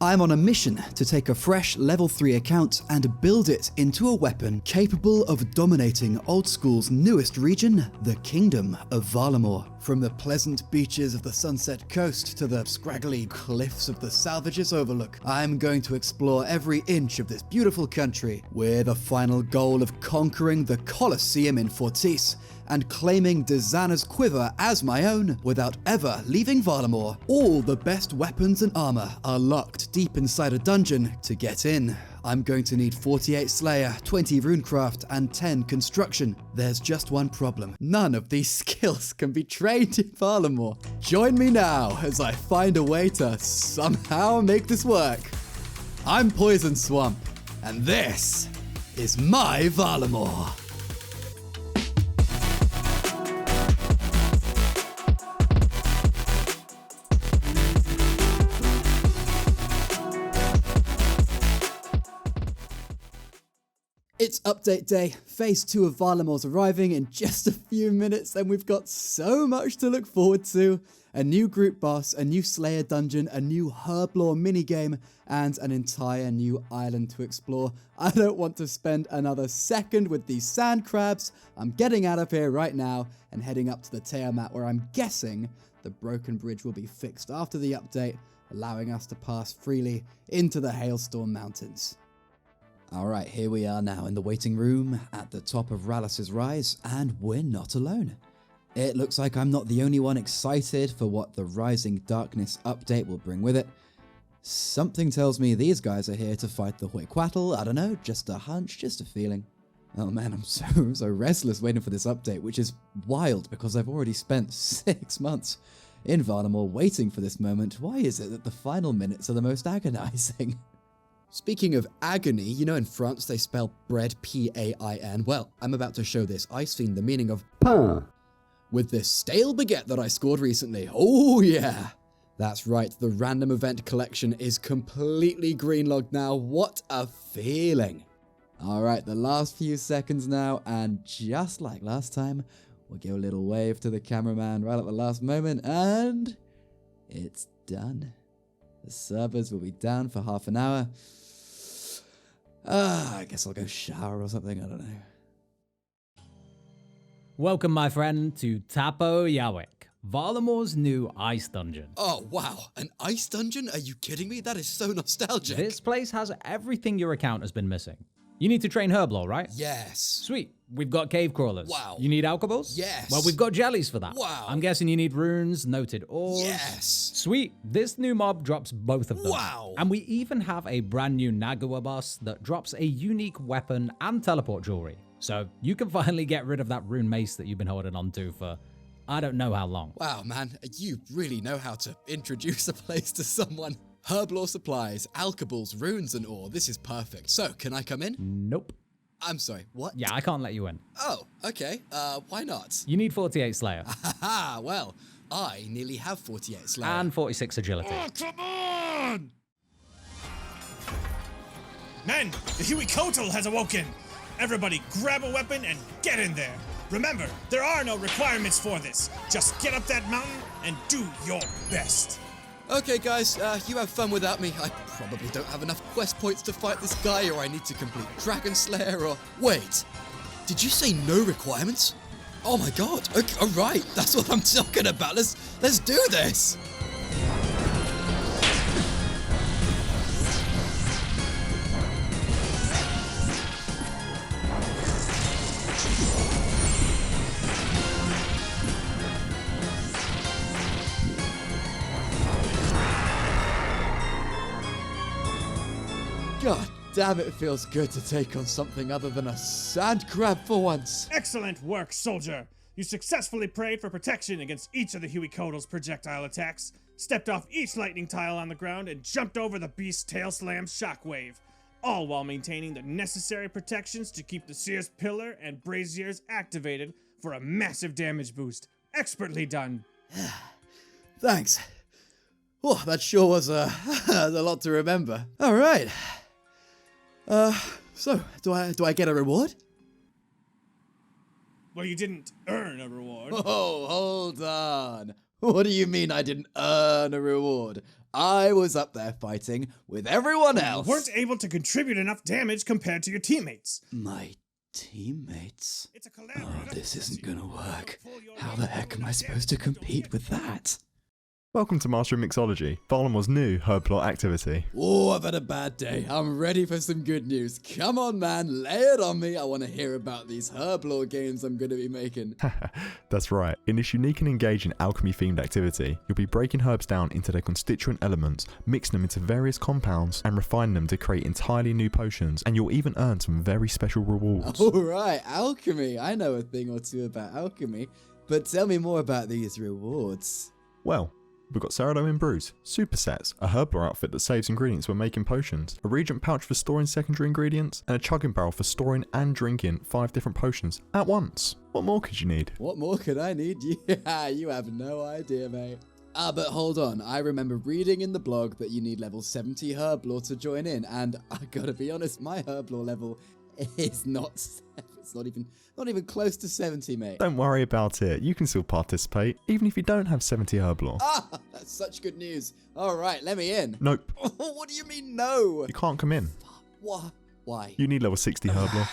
I'm on a mission to take a fresh level 3 account and build it into a weapon capable of dominating Old School's newest region, the Kingdom of Varlamore. From the pleasant beaches of the Sunset Coast to the scraggly cliffs of the Salvages Overlook, I'm going to explore every inch of this beautiful country with a final goal of conquering the Colosseum in Fortis and claiming Dizana's quiver as my own without ever leaving Varlamore. All the best weapons and armor are locked deep inside a dungeon. To get in, I'm going to need 48 Slayer, 20 Runecraft, and 10 Construction. There's just one problem. None of these skills can be trained in Varlamore. Join me now as I find a way to somehow make this work. I'm Poison Swamp, and this is my Varlamore. It's update day. Phase 2 of Varlamore's arriving in just a few minutes, and we've got so much to look forward to. A new group boss, a new Slayer dungeon, a new Herblore minigame, and an entire new island to explore. I don't want to spend another second with these sand crabs. I'm getting out of here right now and heading up to the Tiamat, where I'm guessing the broken bridge will be fixed after the update, allowing us to pass freely into the Hailstorm Mountains. Alright, here we are now in the waiting room at the top of Rallis's Rise, and we're not alone. It looks like I'm not the only one excited for what the Rising Darkness update will bring with it. Something tells me these guys are here to fight the Hueycoatl. I don't know, just a hunch, just a feeling. Oh man, I'm so restless waiting for this update, which is wild because I've already spent 6 months in Varlamore waiting for this moment. Why is it that the final minutes are the most agonizing? Speaking of agony, you know in France they spell bread P-A-I-N. Well, I'm about to show this ice fiend the meaning of pain with this stale baguette that I scored recently. Oh yeah! That's right, the random event collection is completely greenlogged now. What a feeling! Alright, the last few seconds now, and just like last time, we'll give a little wave to the cameraman right at the last moment, and it's done. The servers will be down for half an hour. I guess I'll go shower or something, I don't know. Welcome, my friend, to Tapo Yawik, Varlamore's new ice dungeon. Oh, wow. An ice dungeon? Are you kidding me? That is so nostalgic. This place has everything your account has been missing. You need to train Herblore, right? Yes. Sweet. We've got cave crawlers. Wow. You need alkables? Yes. Well, we've got jellies for that. Wow. I'm guessing you need runes, noted ores. Yes. Sweet. This new mob drops both of them. Wow. And we even have a brand new Nagawa boss that drops a unique weapon and teleport jewelry. So you can finally get rid of that rune mace that you've been holding on to for I don't know how long. Wow, man. You really know how to introduce a place to someone. Herblore supplies, alkables, runes and ore. This is perfect. So, can I come in? Nope. I'm sorry, what? Yeah, I can't let you in. Oh, okay. Why not? You need 48 Slayer. Haha, well, I nearly have 48 Slayer. And 46 Agility. Oh, come on! Men, the Hueycoatl has awoken! Everybody grab a weapon and get in there! Remember, there are no requirements for this. Just get up that mountain and do your best. Okay guys, you have fun without me. I probably don't have enough quest points to fight this guy, or I need to complete Dragon Slayer, or... Wait, did you say no requirements? Oh my god, okay, alright, that's what I'm talking about. Let's do this! God damn, it feels good to take on something other than a sand crab for once. Excellent work, soldier! You successfully prayed for protection against each of the Hueycoatl's projectile attacks, stepped off each lightning tile on the ground, and jumped over the beast's tail slam shockwave, all while maintaining the necessary protections to keep the Seer's Pillar and Braziers activated for a massive damage boost. Expertly done. Thanks. Oh, that sure was a lot to remember. Alright. So, do I get a reward? Well, you didn't earn a reward. Oh, hold on. What do you mean I didn't earn a reward? I was up there fighting with everyone You else. weren't able to contribute enough damage compared to your teammates. My teammates? It's a collaborative Oh, this effort. isn't gonna You work. pull your How weight the heck over am I the supposed to damage you don't compete get. with that? Welcome to Mastering Mixology, Varlamore's new herb plot activity. Oh, I've had a bad day. I'm ready for some good news. Come on, man, lay it on me. I want to hear about these herb lore games I'm going to be making. That's right, in this unique and engaging alchemy-themed activity, you'll be breaking herbs down into their constituent elements, mixing them into various compounds, and refining them to create entirely new potions, and you'll even earn some very special rewards. All right, alchemy. I know a thing or two about alchemy, but tell me more about these rewards. Well, we've got Ceradomin Brews, supersets, a herb lore outfit that saves ingredients when making potions, a reagent pouch for storing secondary ingredients, and a chugging barrel for storing and drinking 5 different potions at once. What more could you need? What more could I need? Yeah, you have no idea, mate. But hold on. I remember reading in the blog that you need level 70 herb lore to join in, and I gotta be honest, my herb lore level is not. It's not even close to 70, mate. Don't worry about it, you can still participate, even if you don't have 70 herb lore. Ah, that's such good news. All right, let me in. Nope, What do you mean, no? you can't come in. What? Why? You need level 60 herb lore.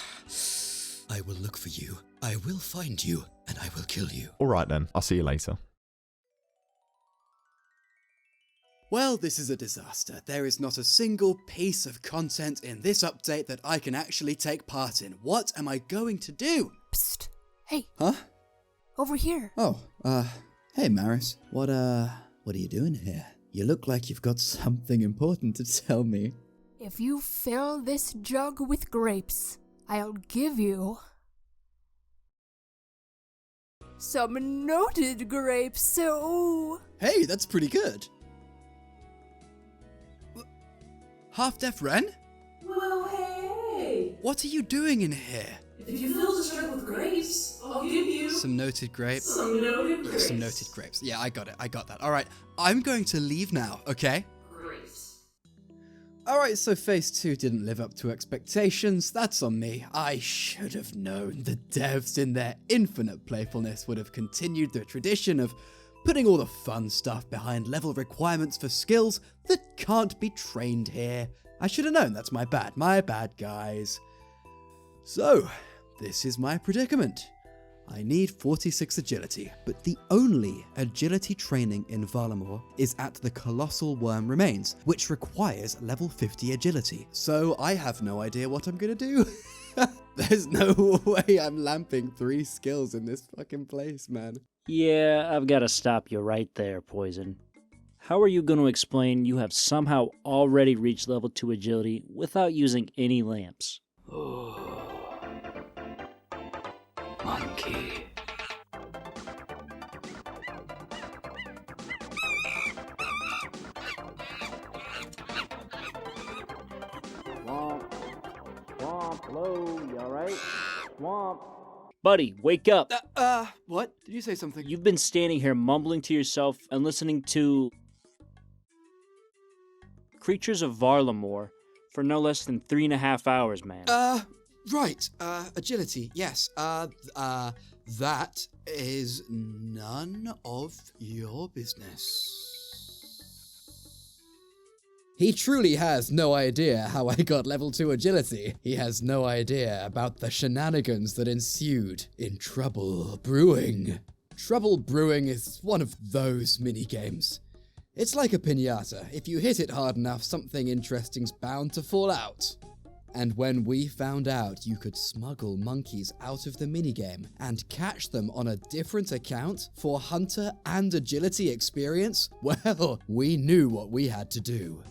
I will look for you. I will find you, and I will kill you. Alright then, I'll see you later. Well, this is a disaster. There is not a single piece of content in this update that I can actually take part in. What am I going to do? Psst. Hey, Huh? over here. Oh, hey Maris. What are you doing here? You look like you've got something important to tell me. If you fill this jug with grapes, I'll give you some noted grapes, so... Hey, that's pretty good. Half-Deaf Wren? Well, hey! What are you doing in here? If you fill this jug with grapes, I'll give you Some noted grapes. some noted grapes. Some noted grapes. Yeah, I got it. I got that. All right. I'm going to leave now, okay? Grapes. Alright, so Phase 2 didn't live up to expectations. That's on me. I should have known the devs in their infinite playfulness would have continued the tradition of putting all the fun stuff behind level requirements for skills that can't be trained here. I should have known. That's my bad. My bad, guys. So, this is my predicament. I need 46 agility, but the only agility training in Varlamore is at the Colossal Worm Remains, which requires level 50 agility. So I have no idea what I'm gonna do. There's no way I'm lamping 3 skills in this fucking place, man. Yeah, I've got to stop you right there, Poison. How are you going to explain you have somehow already reached level 2 agility without using any lamps? Monkey. Swamp. Swamp, hello, you alright? Swamp. Buddy, wake up. What? Did you say something? You've been standing here mumbling to yourself and listening to Creatures of Varlamore for no less than 3.5 hours, man. Right, agility, yes, that is none of your business. He truly has no idea how I got level 2 agility. He has no idea about the shenanigans that ensued in Trouble Brewing. Trouble Brewing is one of those minigames. It's like a piñata. If you hit it hard enough, something interesting's bound to fall out. And when we found out you could smuggle monkeys out of the minigame and catch them on a different account for hunter and agility experience, well, we knew what we had to do.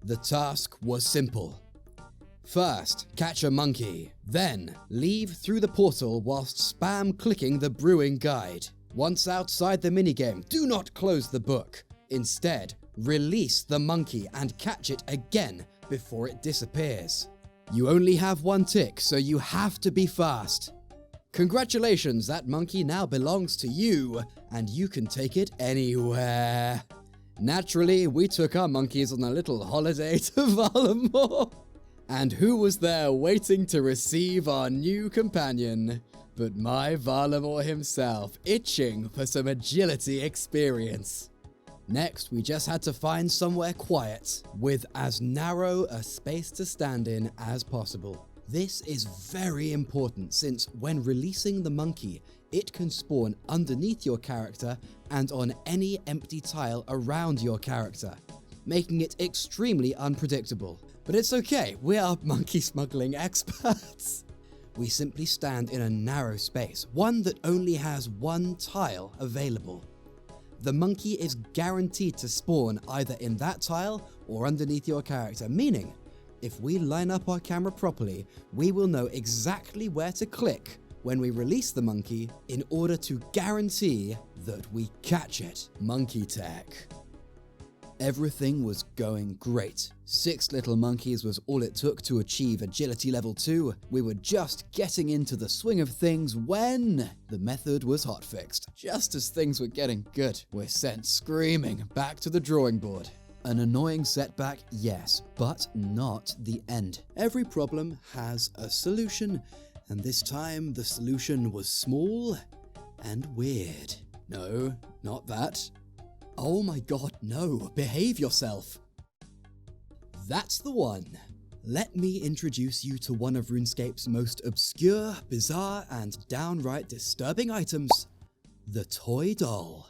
The task was simple. First, catch a monkey. Then, leave through the portal whilst spam clicking the brewing guide. Once outside the minigame, do not close the book. Instead, release the monkey and catch it again before it disappears. You only have 1 tick, so you have to be fast. Congratulations, that monkey now belongs to you, and you can take it anywhere. Naturally, we took our monkeys on a little holiday to Varlamore. And who was there waiting to receive our new companion but my Varlamore himself, itching for some agility experience. Next, we just had to find somewhere quiet, with as narrow a space to stand in as possible. This is very important since when releasing the monkey, it can spawn underneath your character and on any empty tile around your character, making it extremely unpredictable. But it's okay, we are monkey smuggling experts. We simply stand in a narrow space, one that only has one tile available. The monkey is guaranteed to spawn either in that tile or underneath your character, meaning if we line up our camera properly, we will know exactly where to click when we release the monkey in order to guarantee that we catch it. Monkey tech. Everything was going great. 6 little monkeys was all it took to achieve agility level 2. We were just getting into the swing of things when the method was hotfixed. Just as things were getting good, we're sent screaming back to the drawing board. An annoying setback, yes, but not the end. Every problem has a solution, and this time the solution was small and weird. No, not that. Oh my god, no, behave yourself. That's the one. Let me introduce you to one of RuneScape's most obscure, bizarre, and downright disturbing items, the toy doll.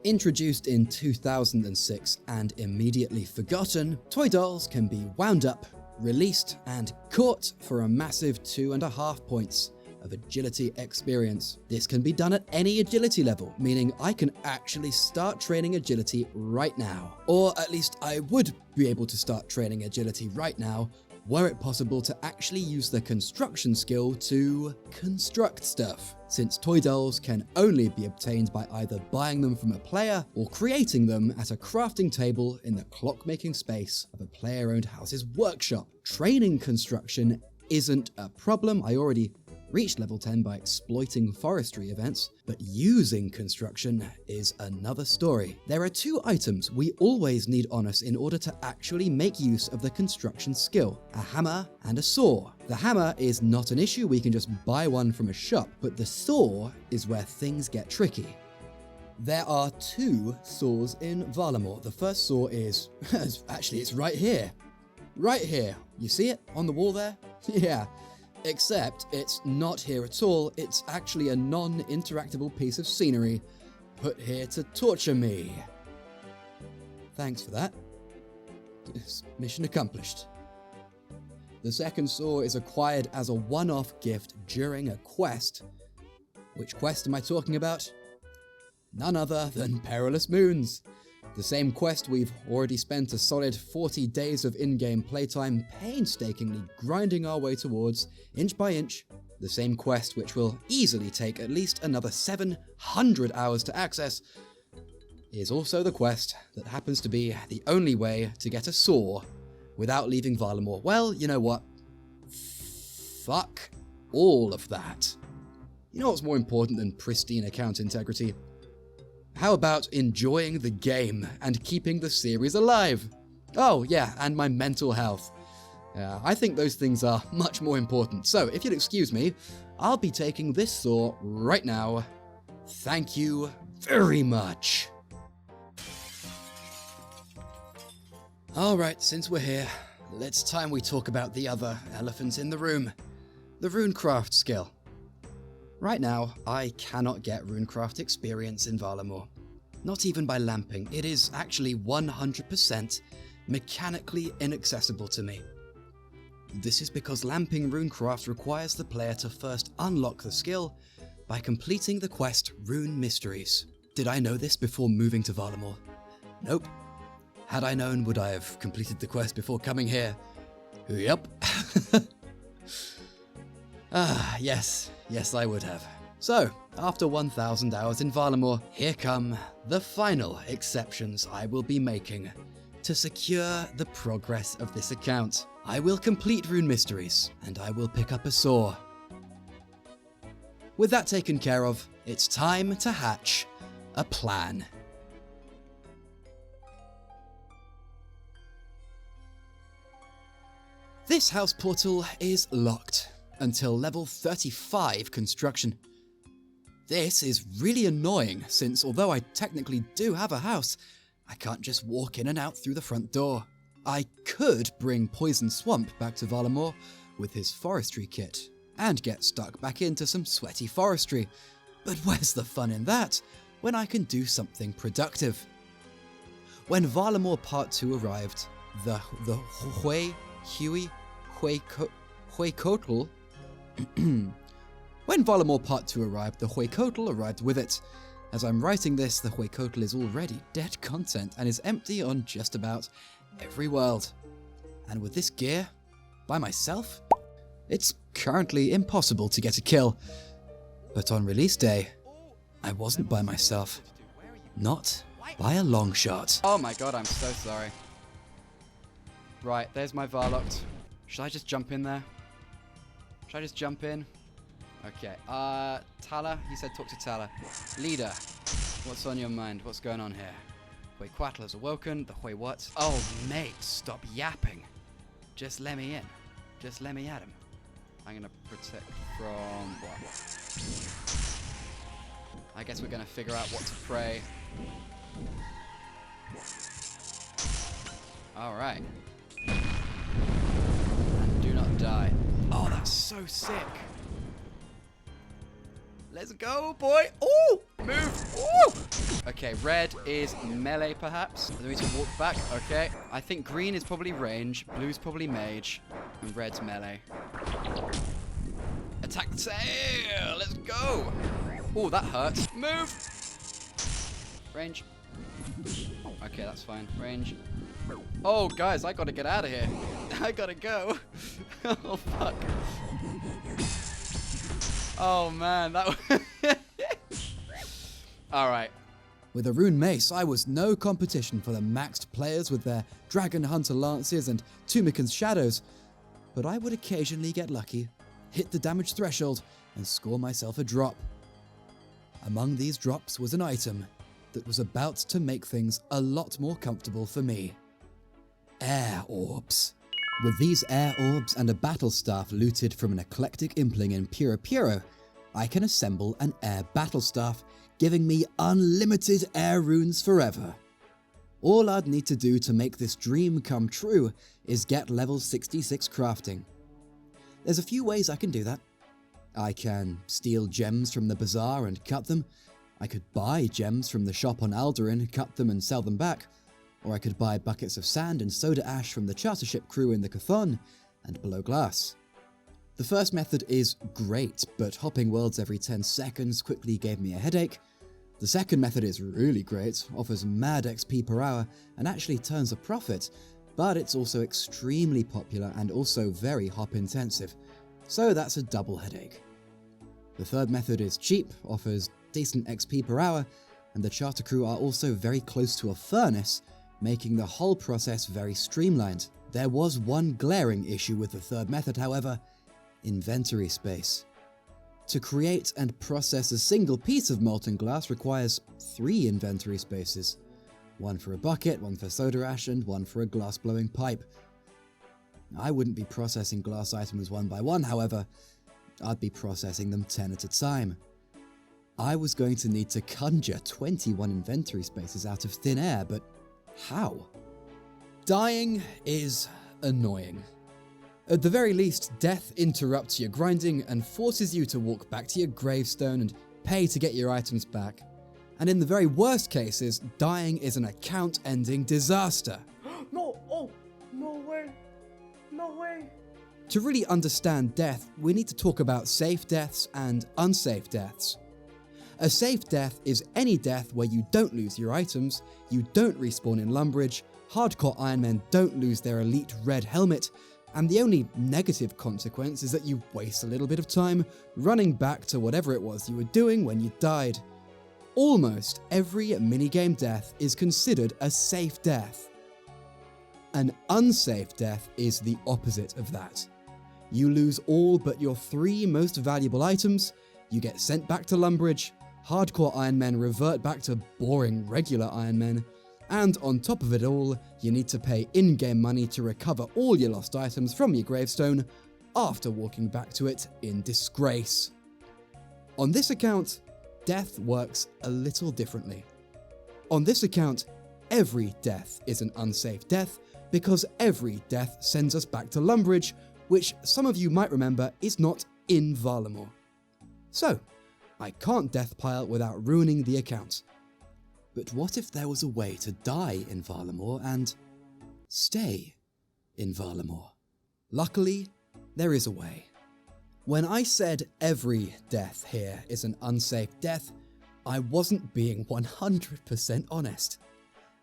Introduced in 2006 and immediately forgotten, toy dolls can be wound up, released, and caught for a massive 2.5 points of agility experience. This can be done at any agility level, meaning I can actually start training agility right now. Or at least I would be able to start training agility right now, were it possible to actually use the construction skill to construct stuff, since toy dolls can only be obtained by either buying them from a player or creating them at a crafting table in the clockmaking space of a player-owned house's workshop. Training construction isn't a problem, I already reached level 10 by exploiting forestry events, but using construction is another story. There are 2 items we always need on us in order to actually make use of the construction skill: a hammer and a saw. The hammer is not an issue, we can just buy one from a shop, but the saw is where things get tricky. There are 2 saws in Varlamore. The first saw is, actually it's right here. Right here. You see it on the wall there? Yeah. Except it's not here at all, it's actually a non-interactable piece of scenery put here to torture me. Thanks for that. Mission accomplished. The second saw is acquired as a one-off gift during a quest. Which quest am I talking about? None other than Perilous Moons. The same quest we've already spent a solid 40 days of in-game playtime painstakingly grinding our way towards, inch by inch. The same quest which will easily take at least another 700 hours to access is also the quest that happens to be the only way to get a saw without leaving Varlamore. Well, you know what? Fuck all of that. You know what's more important than pristine account integrity? How about enjoying the game and keeping the series alive? Oh yeah, and my mental health. I think those things are much more important. So if you'll excuse me, I'll be taking this saw right now. Thank you very much. Alright, since we're here, it's time we talk about the other elephant in the room. The Runecraft skill. Right now, I cannot get Runecraft experience in Varlamore. Not even by lamping, it is actually 100% mechanically inaccessible to me. This is because lamping Runecraft requires the player to first unlock the skill by completing the quest Rune Mysteries. Did I know this before moving to Varlamore? Nope. Had I known, would I have completed the quest before coming here? Yup. Yes, I would have. So, after 1,000 hours in Varlamore, here come the final exceptions I will be making to secure the progress of this account. I will complete Rune Mysteries, and I will pick up a saw. With that taken care of, it's time to hatch a plan. This house portal is locked. until level 35 construction. This is really annoying since although I technically do have a house, I can't just walk in and out through the front door. I could bring Poison Swamp back to Varlamore with his forestry kit and get stuck back into some sweaty forestry, but where's the fun in that when I can do something productive? When Varlamore Part 2 arrived, the Hueycoatl When Varlamore Part 2 arrived, the Hueycoatl arrived with it. As I'm writing this, the Hueycoatl is already dead content and is empty on just about every world. And with this gear, by myself, it's currently impossible to get a kill. But on release day, I wasn't by myself. Not by a long shot. Oh my god, I'm so sorry. Right, there's my Varlocked. Should I just jump in there? Should I just jump in? Okay, Tala, he said talk to Tala. Leader, what's on your mind? What's going on here? Hueycoatl has awoken, the Huey what? Oh mate, stop yapping. Just let me in. Just let me at him. I'm gonna protect from what? I guess we're gonna figure out what to pray. Alright. And do not die. Oh, that's so sick. Let's go, boy. Oh, move. Oh. Okay, red is melee, perhaps. Do we need to walk back? Okay. I think green is probably range, blue's probably mage, and red's melee. Attack the tail. Let's go. Oh, that hurts. Move. Range. Okay, that's fine. Range. Oh, guys, I gotta get out of here. I gotta go. Oh, fuck. Oh, man, that was... Alright. With a rune mace, I was no competition for the maxed players with their Dragon Hunter Lances and Tumican's Shadows, but I would occasionally get lucky, hit the damage threshold, and score myself a drop. Among these drops was an item that was about to make things a lot more comfortable for me. Air Orbs. With these air orbs and a battle staff looted from an eclectic impling in Puro, I can assemble an air battle staff, giving me unlimited air runes forever. All I'd need to do to make this dream come true is get level 66 crafting. There's a few ways I can do that. I can steal gems from the bazaar and cut them. I could buy gems from the shop on Aldurin, cut them and sell them back. Or I could buy buckets of sand and soda ash from the charter ship crew in the Chthon and blow glass. The first method is great, but hopping worlds every 10 seconds quickly gave me a headache. The second method is really great, offers mad XP per hour, and actually turns a profit, but it's also extremely popular and also very hop intensive, so that's a double headache. The third method is cheap, offers decent XP per hour, and the charter crew are also very close to a furnace, making the whole process very streamlined. There was one glaring issue with the third method, however: inventory space. To create and process a single piece of molten glass requires 3 inventory spaces. One for a bucket, one for soda ash, and one for a glass-blowing pipe. I wouldn't be processing glass items one by one, however. I'd be processing them 10 at a time. I was going to need to conjure 21 inventory spaces out of thin air, but how? Dying is annoying. At the very least, death interrupts your grinding and forces you to walk back to your gravestone and pay to get your items back. And in the very worst cases, dying is an account-ending disaster. No, oh, no way. No way. To really understand death, we need to talk about safe deaths and unsafe deaths. A safe death is any death where you don't lose your items, you don't respawn in Lumbridge, hardcore Ironmen don't lose their elite red helmet, and the only negative consequence is that you waste a little bit of time running back to whatever it was you were doing when you died. Almost every minigame death is considered a safe death. An unsafe death is the opposite of that. You lose all but your 3 most valuable items, you get sent back to Lumbridge, hardcore Ironmen revert back to boring regular Ironmen, and on top of it all, you need to pay in-game money to recover all your lost items from your gravestone, after walking back to it in disgrace. On this account, death works a little differently. On this account, every death is an unsafe death because every death sends us back to Lumbridge, which some of you might remember is not in Varlamore. So, I can't death pile without ruining the account. But what if there was a way to die in Varlamore and stay in Varlamore? Luckily, there is a way. When I said every death here is an unsafe death, I wasn't being 100% honest.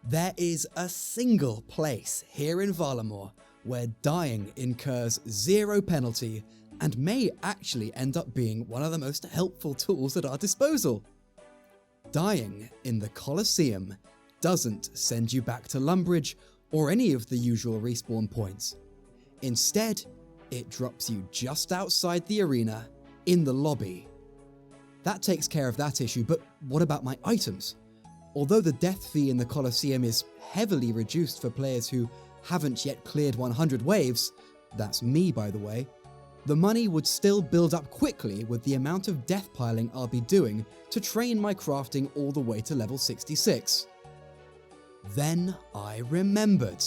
There is a single place here in Varlamore where dying incurs 0 penalty and may actually end up being one of the most helpful tools at our disposal. Dying in the Colosseum doesn't send you back to Lumbridge or any of the usual respawn points. Instead, it drops you just outside the arena, in the lobby. That takes care of that issue, but what about my items? Although the death fee in the Colosseum is heavily reduced for players who haven't yet cleared 100 waves, that's me by the way, the money would still build up quickly with the amount of death piling I'll be doing to train my crafting all the way to level 66. Then I remembered.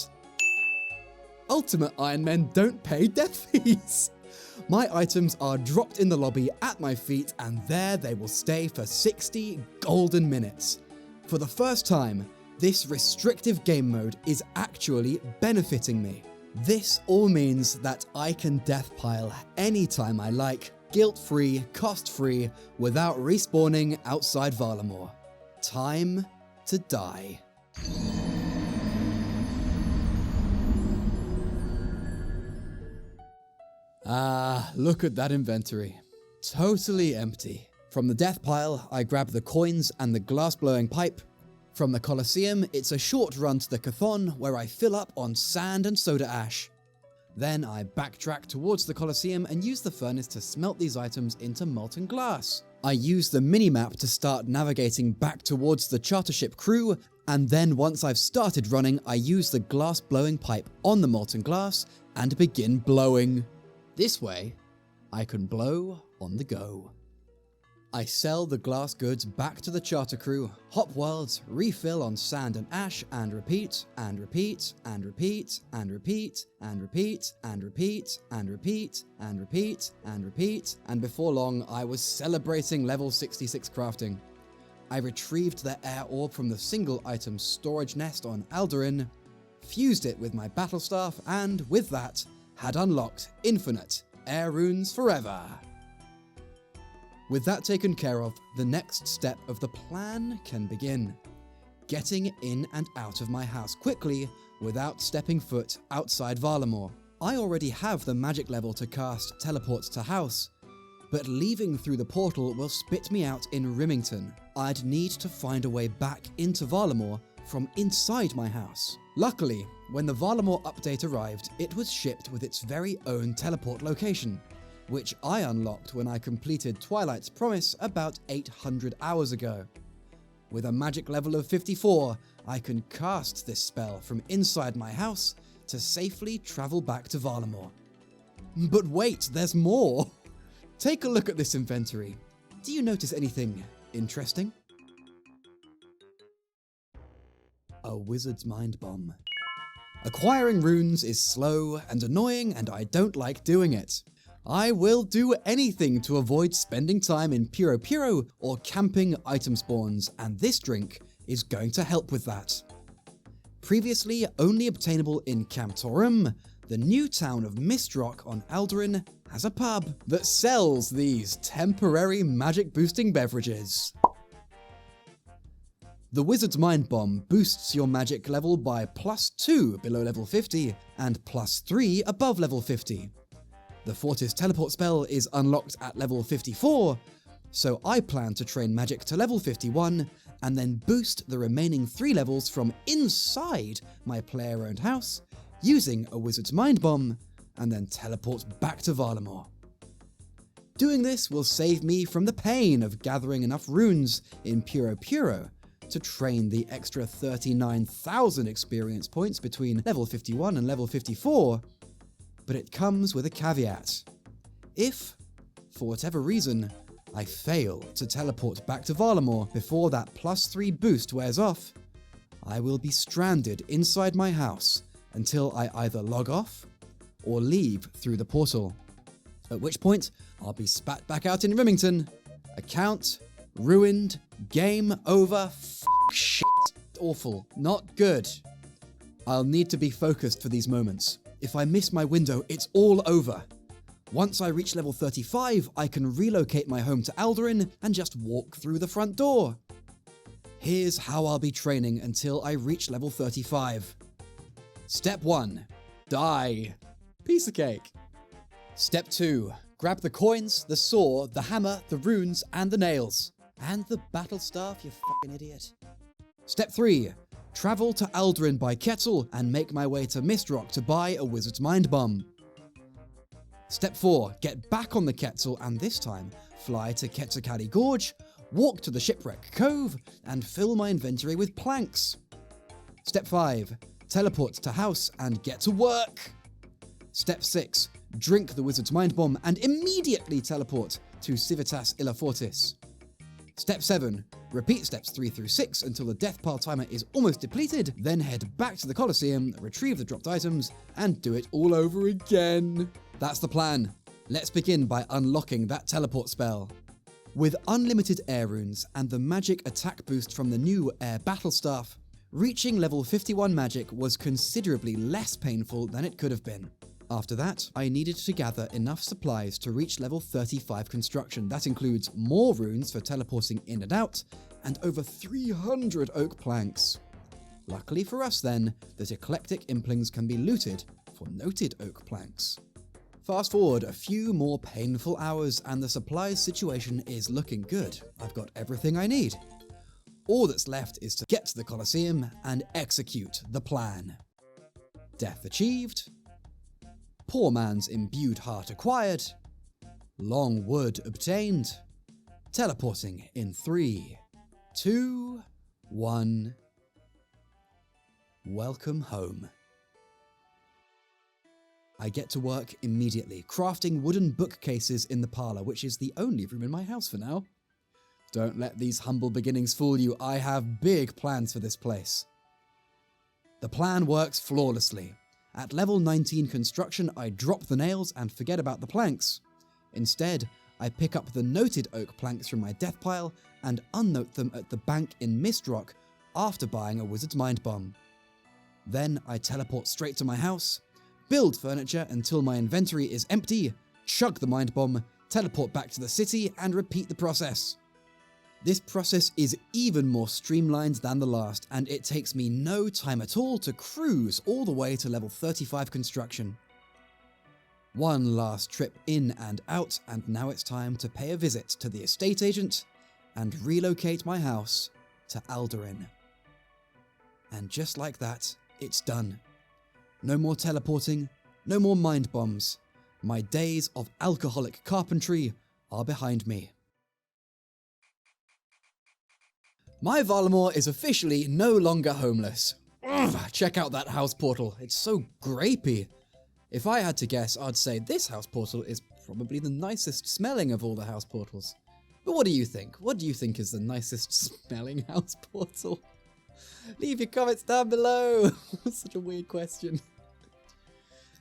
Ultimate Ironmen don't pay death fees. My items are dropped in the lobby at my feet and there they will stay for 60 golden minutes. For the first time, this restrictive game mode is actually benefiting me. This all means that I can death pile anytime I like, guilt-free, cost-free, without respawning outside Varlamore. Time to die. Ah, look at that inventory. Totally empty. From the death pile, I grab the coins and the glass-blowing pipe. From the Colosseum, it's a short run to the Cathon where I fill up on sand and soda ash. Then I backtrack towards the Colosseum and use the furnace to smelt these items into molten glass. I use the minimap to start navigating back towards the charter ship crew, and then once I've started running, I use the glass blowing pipe on the molten glass and begin blowing. This way, I can blow on the go. I sell the glass goods back to the charter crew, hop worlds, refill on sand and ash, and repeat, and repeat, and repeat, and repeat, and repeat, and repeat, and repeat, and repeat, and repeat, and before long I was celebrating level 66 crafting. I retrieved the air orb from the single item storage nest on Alduin, fused it with my battle staff, and with that, had unlocked infinite air runes forever. With that taken care of, the next step of the plan can begin. Getting in and out of my house quickly without stepping foot outside Varlamore. I already have the magic level to cast Teleport to House, but leaving through the portal will spit me out in Rimington. I'd need to find a way back into Varlamore from inside my house. Luckily, when the Varlamore update arrived, it was shipped with its very own teleport location, which I unlocked when I completed Twilight's Promise about 800 hours ago. With a magic level of 54, I can cast this spell from inside my house to safely travel back to Varlamore. But wait, there's more! Take a look at this inventory. Do you notice anything interesting? A wizard's mind bomb. Acquiring runes is slow and annoying, and I don't like doing it. I will do anything to avoid spending time in Puro or camping item spawns, and this drink is going to help with that. Previously only obtainable in Camptorum, the new town of Mistrock on Alduin has a pub that sells these temporary magic boosting beverages. The Wizard's Mind Bomb boosts your magic level by +2 below level 50 and +3 above level 50. The Fortis teleport spell is unlocked at level 54, so I plan to train magic to level 51 and then boost the remaining 3 levels from inside my player-owned house using a Wizard's Mind Bomb and then teleport back to Varlamore. Doing this will save me from the pain of gathering enough runes in Puro to train the extra 39,000 experience points between level 51 and level 54, but it comes with a caveat. If, for whatever reason, I fail to teleport back to Varlamore before that +3 boost wears off, I will be stranded inside my house until I either log off or leave through the portal. At which point, I'll be spat back out in Remington. Account ruined. Game over. Shit. Awful. Not good. I'll need to be focused for these moments. If I miss my window, it's all over. Once I reach level 35, I can relocate my home to Alduin and just walk through the front door. Here's how I'll be training until I reach level 35. Step 1. Die. Piece of cake. Step 2. Grab the coins, the saw, the hammer, the runes, and the nails. And the battle staff, you fucking idiot. Step 3. Travel to Alduin by Kettle and make my way to Mistrock to buy a Wizard's Mind Bomb. Step 4. Get back on the Kettle and this time fly to Quetzalcoatl Gorge, walk to the Shipwreck Cove, and fill my inventory with planks. Step 5. Teleport to house and get to work. Step 6. Drink the Wizard's Mind Bomb and immediately teleport to Civitas Illa Fortis. Step 7. Repeat steps 3 through 6 until the death pile timer is almost depleted, then head back to the Colosseum, retrieve the dropped items, and do it all over again. That's the plan. Let's begin by unlocking that teleport spell. With unlimited air runes and the magic attack boost from the new air battle staff, reaching level 51 magic was considerably less painful than it could have been. After that, I needed to gather enough supplies to reach level 35 construction. That includes more runes for teleporting in and out, and over 300 oak planks. Luckily for us then, that eclectic implings can be looted for noted oak planks. Fast forward a few more painful hours and the supplies situation is looking good. I've got everything I need. All that's left is to get to the Colosseum and execute the plan. Death achieved. Poor man's imbued heart acquired. Long wood obtained. Teleporting in 3, 2, 1. Welcome home. I get to work immediately, crafting wooden bookcases in the parlour, which is the only room in my house for now. Don't let these humble beginnings fool you, I have big plans for this place. The plan works flawlessly. At level 19 construction, I drop the nails and forget about the planks. Instead, I pick up the noted oak planks from my death pile and unnote them at the bank in Mistrock after buying a Wizard's Mind Bomb. Then I teleport straight to my house, build furniture until my inventory is empty, chug the Mind Bomb, teleport back to the city, and repeat the process. This process is even more streamlined than the last, and it takes me no time at all to cruise all the way to level 35 construction. One last trip in and out, and now it's time to pay a visit to the estate agent and relocate my house to Alduin. And just like that, it's done. No more teleporting, no more mind bombs. My days of alcoholic carpentry are behind me. My Varlamore is officially no longer homeless. Ugh, check out that house portal, it's so grapey. If I had to guess, I'd say this house portal is probably the nicest smelling of all the house portals. But what do you think? What do you think is the nicest smelling house portal? Leave your comments down below. Such a weird question.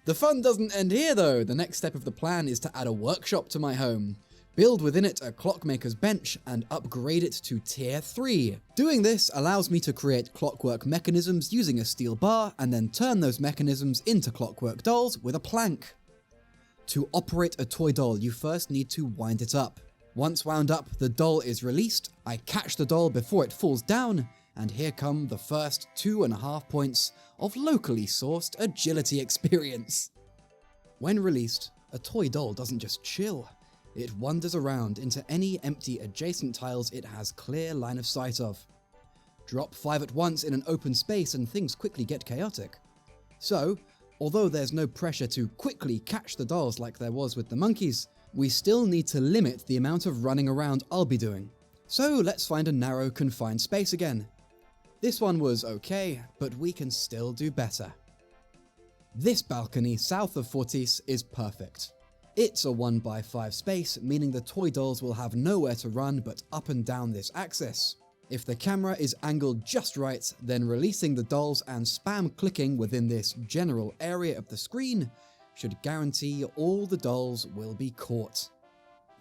The fun doesn't end here though. The next step of the plan is to add a workshop to my home. Build within it a clockmaker's bench and upgrade it to tier 3. Doing this allows me to create clockwork mechanisms using a steel bar and then turn those mechanisms into clockwork dolls with a plank. To operate a toy doll, you first need to wind it up. Once wound up, the doll is released, I catch the doll before it falls down, and here come the first 2.5 points of locally sourced agility experience. When released, a toy doll doesn't just chill. It wanders around into any empty adjacent tiles it has clear line of sight of. Drop 5 at once in an open space and things quickly get chaotic. So, although there's no pressure to quickly catch the dolls like there was with the monkeys, we still need to limit the amount of running around I'll be doing. So let's find a narrow, confined space again. This one was okay, but we can still do better. This balcony south of Fortis is perfect. It's a 1x5 space, meaning the toy dolls will have nowhere to run but up and down this axis. If the camera is angled just right, then releasing the dolls and spam clicking within this general area of the screen should guarantee all the dolls will be caught.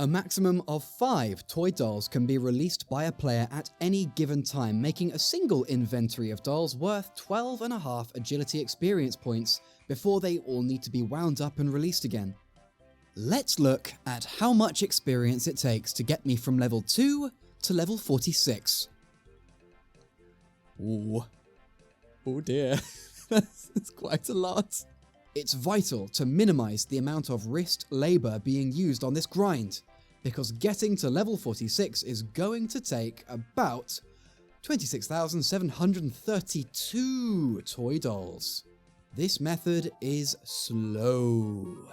A maximum of 5 toy dolls can be released by a player at any given time, making a single inventory of dolls worth 12.5 agility experience points before they all need to be wound up and released again. Let's look at how much experience it takes to get me from level 2 to level 46. Ooh. Oh dear. That's quite a lot. It's vital to minimize the amount of wrist labor being used on this grind, because getting to level 46 is going to take about 26,732 toy dolls. This method is slow.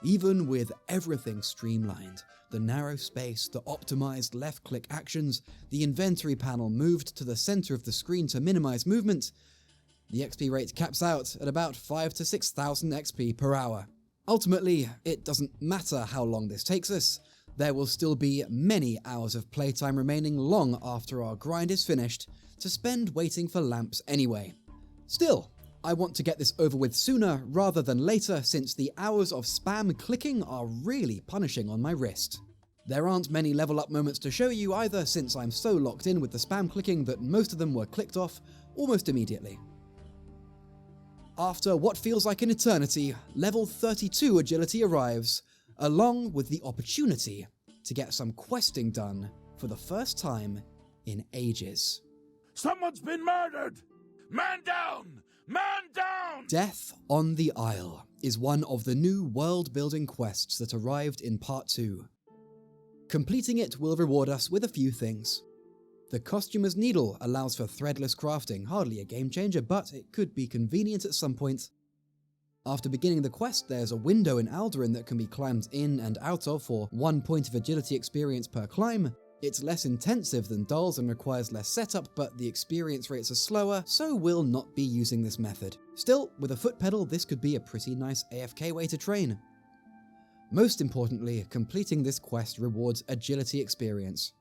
Even with everything streamlined, the narrow space, the optimized left-click actions, the inventory panel moved to the center of the screen to minimize movement, the XP rate caps out at about 5,000 to 6,000 XP per hour. Ultimately, it doesn't matter how long this takes us, there will still be many hours of playtime remaining long after our grind is finished to spend waiting for lamps anyway. Still, I want to get this over with sooner rather than later, since the hours of spam clicking are really punishing on my wrist. There aren't many level up moments to show you either, since I'm so locked in with the spam clicking that most of them were clicked off almost immediately. After what feels like an eternity, level 32 agility arrives, along with the opportunity to get some questing done for the first time in ages. Someone's been murdered! Man down! Man down! Death on the Isle is one of the new world-building quests that arrived in Part 2. Completing it will reward us with a few things. The Costumer's Needle allows for threadless crafting, hardly a game changer, but it could be convenient at some point. After beginning the quest, there's a window in Alduin that can be climbed in and out of for 1 point of agility experience per climb. It's less intensive than dolls and requires less setup, but the experience rates are slower, so we'll not be using this method. Still, with a foot pedal, this could be a pretty nice AFK way to train. Most importantly, completing this quest rewards agility experience,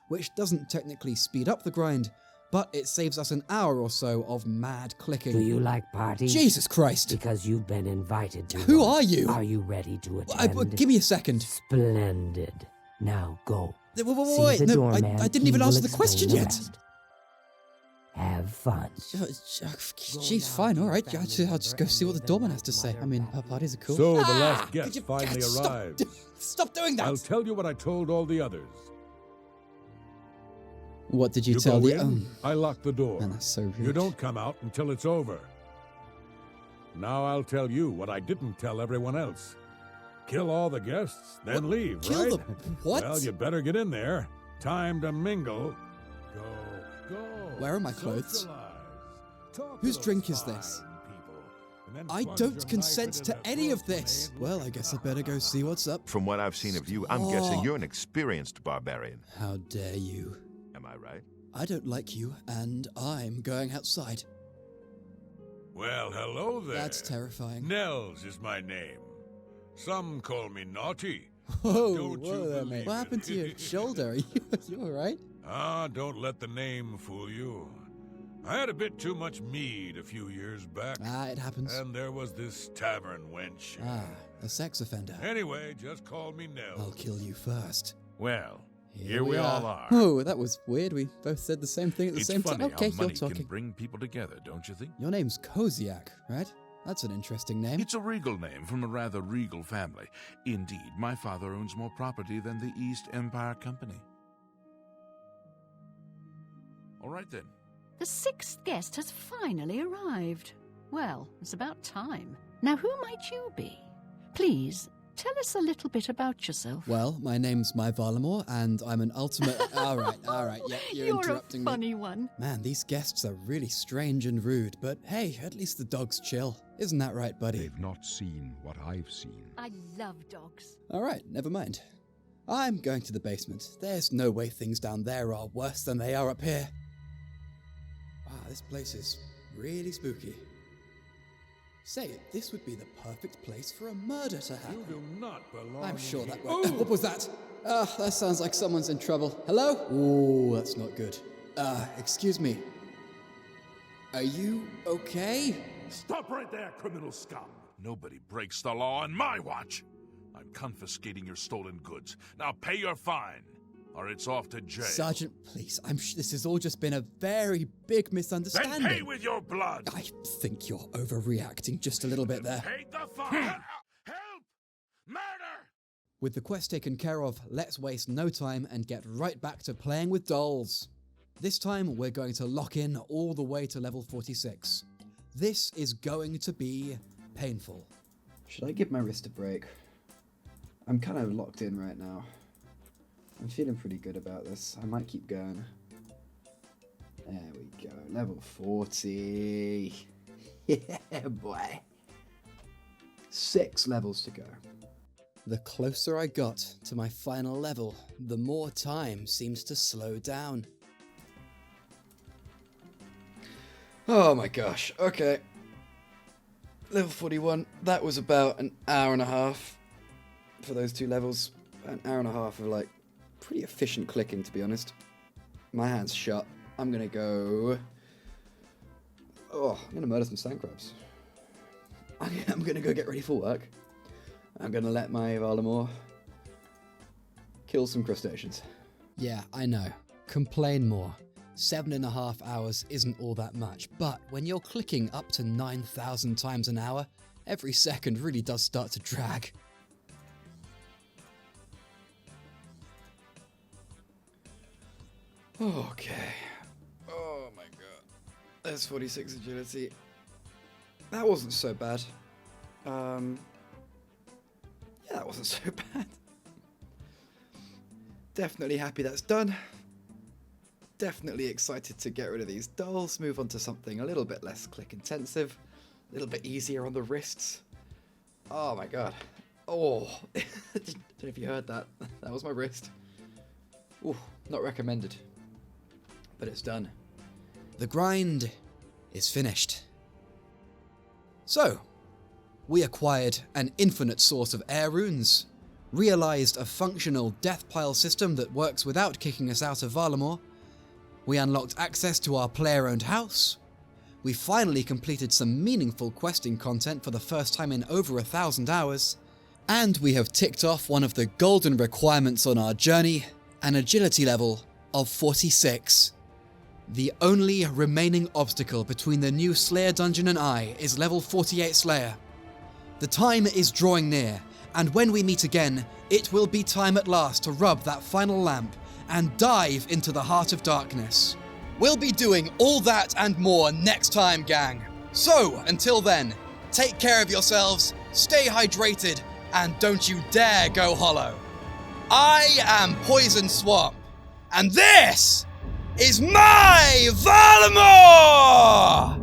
which doesn't technically speed up the grind, but it saves us an hour or so of mad clicking. Do you like parties? Jesus Christ! Because you've been invited to Who one. are you? Are you ready to attend? Give me a second. Splendid. Now go. Wait, no, I didn't even answer the question yet. Have fun. Jeez, fine, alright. I'll just go see what the doorman has to say. I mean, parties are cool. So the last guest finally Stop, arrived. Stop doing that! I'll tell you what I told all the others. What did you You tell go the... in, I lock the door. Man, that's so rude. You don't come out until it's over. Now I'll tell you what I didn't tell everyone else. Kill all the guests, then leave, Kill right? them? What? Well, you better get in there. Time to mingle. Go. Where are my clothes? Socialize. Talk Whose to drink those is this? fine people, and then I plunge don't your consent knife to into any their of this. throats, Well, I guess I better go see what's up. From what I've seen of you, I'm guessing you're an experienced barbarian. How dare you? Am I right? I don't like you, and I'm going outside. Well, hello there. That's terrifying. Nels is my name. Some call me naughty. Whoa, Don't you whoa there, believe mate. What it? happened to your shoulder? Are you alright? Don't let the name fool you. I had a bit too much mead a few years back. It happens. And there was this tavern wench. A sex offender. Anyway, just call me Nels. I'll kill you first. Well, here we all are. Oh, that was weird. We both said the same thing at the same time. Okay, you're talking. Can bring people together, don't you think? Your name's Koziak, right? That's an interesting name. It's a regal name from a rather regal family. Indeed, my father owns more property than the East Empire Company. All right then. The 6th guest has finally arrived. Well, it's about time. Now, who might you be? Please, tell us a little bit about yourself. Well, my name's Varlamore, and I'm an ultimate... all right, yeah, you're interrupting a funny one. Man, these guests are really strange and rude, but hey, at least the dog's chill. Isn't that right, buddy? They've not seen what I've seen. I love dogs. All right, never mind. I'm going to the basement. There's no way things down there are worse than they are up here. Wow, this place is really spooky. Say, this would be the perfect place for a murder to happen. You do not belong. I'm sure that here. won't. What was that? That sounds like someone's in trouble. Hello? Ooh, that's not good. Excuse me. Are you okay? Stop right there, criminal scum! Nobody breaks the law on my watch! I'm confiscating your stolen goods. Now pay your fine, or it's off to jail. Sergeant, please, this has all just been a very big misunderstanding. Then pay with your blood! I think you're overreacting just a little bit there. Paid the fine! Help! Murder! With the quest taken care of, let's waste no time and get right back to playing with dolls. This time, we're going to lock in all the way to level 46. This is going to be painful. Should I give my wrist a break? I'm kind of locked in right now. I'm feeling pretty good about this. I might keep going. There we go. Level 40. Yeah, boy. 6 levels to go. The closer I got to my final level, the more time seems to slow down. Oh my gosh, okay. Level 41, that was about an hour and a half for those 2 levels. An hour and a half of like pretty efficient clicking, to be honest. My hand's shut. I'm gonna go... Oh, I'm gonna murder some sand crabs. I'm gonna go get ready for work. I'm gonna let my Varlamore kill some crustaceans. Yeah, I know. Complain more. 7.5 hours isn't all that much, but when you're clicking up to 9,000 times an hour, every second really does start to drag. Okay. Oh my god. There's 46 agility. That wasn't so bad. Yeah, that wasn't so bad. Definitely happy that's done. Definitely excited to get rid of these dolls, move on to something a little bit less click intensive, a little bit easier on the wrists. Oh my god. Oh, don't know if you heard that. That was my wrist. Ooh, not recommended. But it's done. The grind is finished. So, we acquired an infinite source of air runes, realized a functional death pile system that works without kicking us out of Varlamore. We unlocked access to our player-owned house. We finally completed some meaningful questing content for the first time in over 1,000 hours. And we have ticked off one of the golden requirements on our journey, an agility level of 46. The only remaining obstacle between the new Slayer dungeon and I is level 48 Slayer. The time is drawing near, and when we meet again, it will be time at last to rub that final lamp and dive into the heart of darkness. We'll be doing all that and more next time, gang. So, until then, take care of yourselves, stay hydrated, and don't you dare go hollow. I am Poison Swamp, and this is my Varlamore!